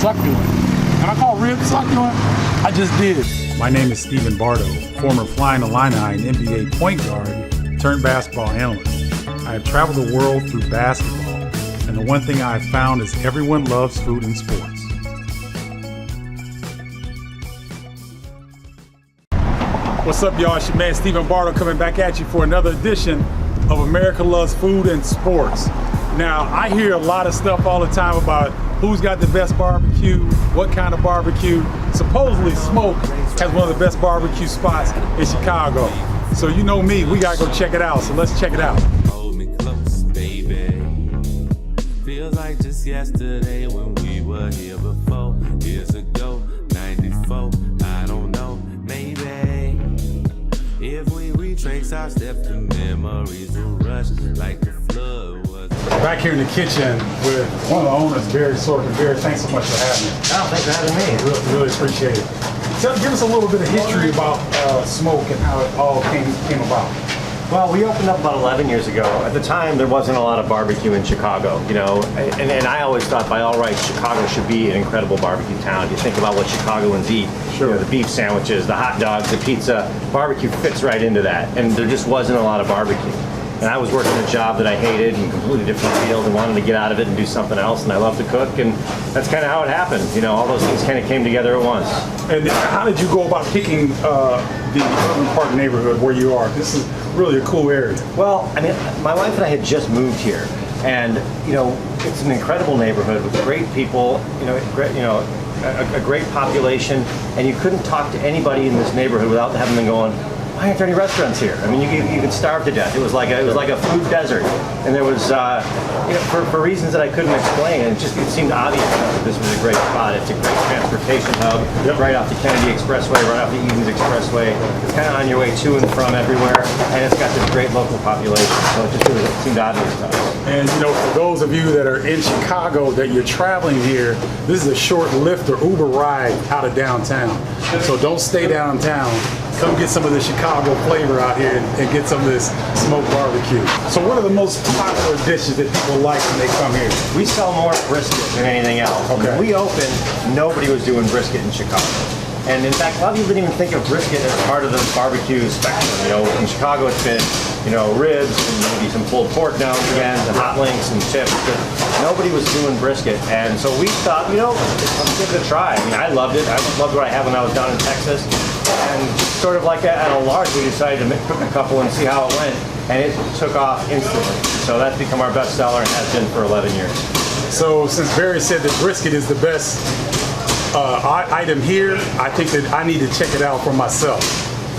succulent. And I call ribs succulent? I just did. My name is Stephen Bardo, former Flying Illini and NBA point guard turned basketball analyst. I have traveled the world through basketball, and the one thing I have found is everyone loves food and sports. What's up, y'all? It's your man Stephen Bardo coming back at you for another edition of America Loves Food and Sports. Now, I hear a lot of stuff all the time about who's got the best barbecue, what kind of barbecue. Supposedly, Smoque has one of the best barbecue spots in Chicago. So you know me, we gotta go check it out. So let's check it out. Hold me close, baby. Feels like just yesterday when we were here before. Years ago, 94, I don't know, maybe. If we retrace our steps, the memories will rush like the flood was. Back here in the kitchen with one of the owners, Barry Sorkin. Barry, thanks so much for having me. Oh, thanks for having me. Really appreciate it. Give us a little bit of history about Smoque and how it all came about. Well, we opened up about 11 years ago. At the time, there wasn't a lot of barbecue in Chicago, you know, and I always thought by all rights, Chicago should be an incredible barbecue town. You think about what Chicagoans eat, sure. You know, the beef sandwiches, the hot dogs, the pizza, barbecue fits right into that, and there just wasn't a lot of barbecue. And I was working a job that I hated in a completely different field and wanted to get out of it and do something else, and I love to cook, and that's kind of how it happened. You know, all those things kind of came together at once. And how did you go about picking the Urban Park neighborhood where you are? This is really a cool area. Well, I mean, my wife and I had just moved here, and you know, it's an incredible neighborhood with great people. A great population, and you couldn't talk to anybody in this neighborhood without having them going, why aren't there any restaurants here? I mean, you could starve to death. It was like a food desert, and there was, for reasons that I couldn't explain, and it seemed obvious that this was a great spot. It's a great transportation hub, right off the Kennedy Expressway, right off the Edens Expressway. It's kind of on your way to and from everywhere, and it's got this great local population. So it just really seemed obvious to us. And you know, for those of you that are in Chicago that you're traveling here, this is a short Lyft or Uber ride out of downtown. So don't stay downtown. Come get some of the Chicago flavor out here and get some of this Smoque barbecue. So what are the most popular dishes that people like when they come here? We sell more brisket than anything else. Okay. When we opened, nobody was doing brisket in Chicago. And in fact, a lot of people didn't even think of brisket as part of the barbecue spectrum. You know, in Chicago it's been, you know, ribs and maybe some pulled pork now and again, and hot links and chips, but nobody was doing brisket. And so we thought, you know, let's give it a try. I mean, I loved it. I loved what I had when I was down in Texas. And sort of like at a large, we decided to cook a couple and see how it went, and it took off instantly. So that's become our best seller and has been for 11 years. So since Barry said that brisket is the best item here, I think that I need to check it out for myself.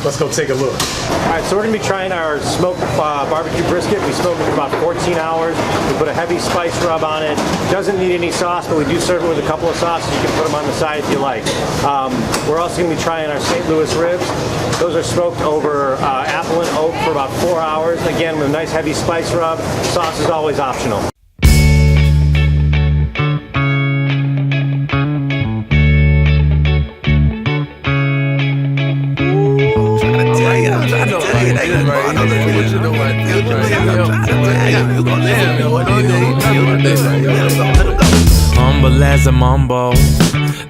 Let's go take a look. All right, so we're gonna be trying our smoked barbecue brisket. We smoke it for about 14 hours. We put a heavy spice rub on it. Doesn't need any sauce, but we do serve it with a couple of sauces. You can put them on the side if you like. We're also gonna be trying our St. Louis ribs. Those are smoked over apple and oak for about 4 hours. Again, with a nice heavy spice rub. Sauce is always optional. Humble as a mumbo,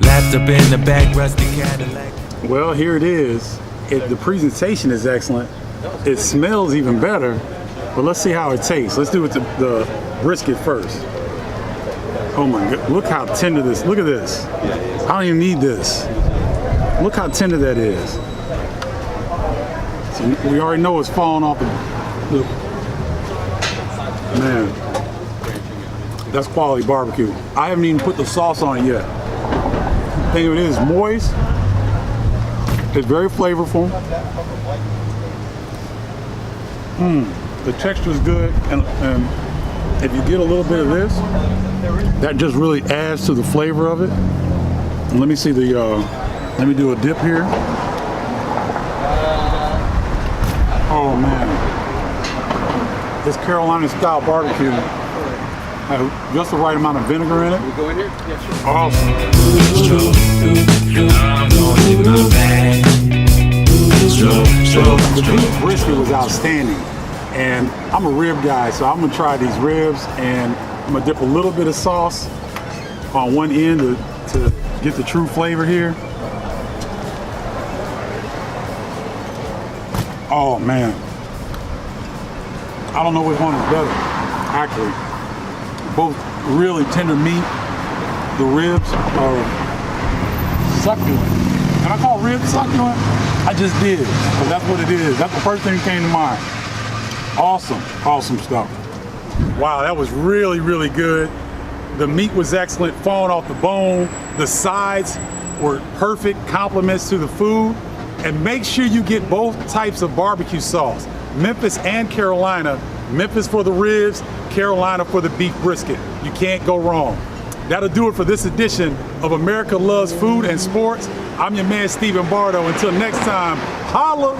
lapped up in the back, rusty Cadillac. Well, here it is. The presentation is excellent. It smells even better, but let's see how it tastes. Let's do it the brisket first. Oh my God, look how tender this, look at this. I don't even need this. Look how tender that is. So we already know it's falling off the man. That's quality barbecue. I haven't even put the sauce on it yet. The thing of it is moist. It's very flavorful. The texture is good, and if you get a little bit of this, that just really adds to the flavor of it. And let me see the. Let me do a dip here. Oh man, this Carolina style barbecue has just the right amount of vinegar in it. We go in here? Yeah, sure. Awesome. The beef brisket was outstanding, and I'm a rib guy, so I'm gonna try these ribs, and I'm gonna dip a little bit of sauce on one end to to get the true flavor here. Oh man, I don't know which one is better, actually. Both really tender meat. The ribs are succulent. Can I call ribs succulent? I just did, but that's what it is. That's the first thing that came to mind. Awesome, awesome stuff. Wow, that was really, really good. The meat was excellent, falling off the bone. The sides were perfect complements to the food. And make sure you get both types of barbecue sauce, Memphis and Carolina. Memphis for the ribs, Carolina for the beef brisket. You can't go wrong. That'll do it for this edition of America Loves Food and Sports. I'm your man, Stephen Bardo. Until next time, holla!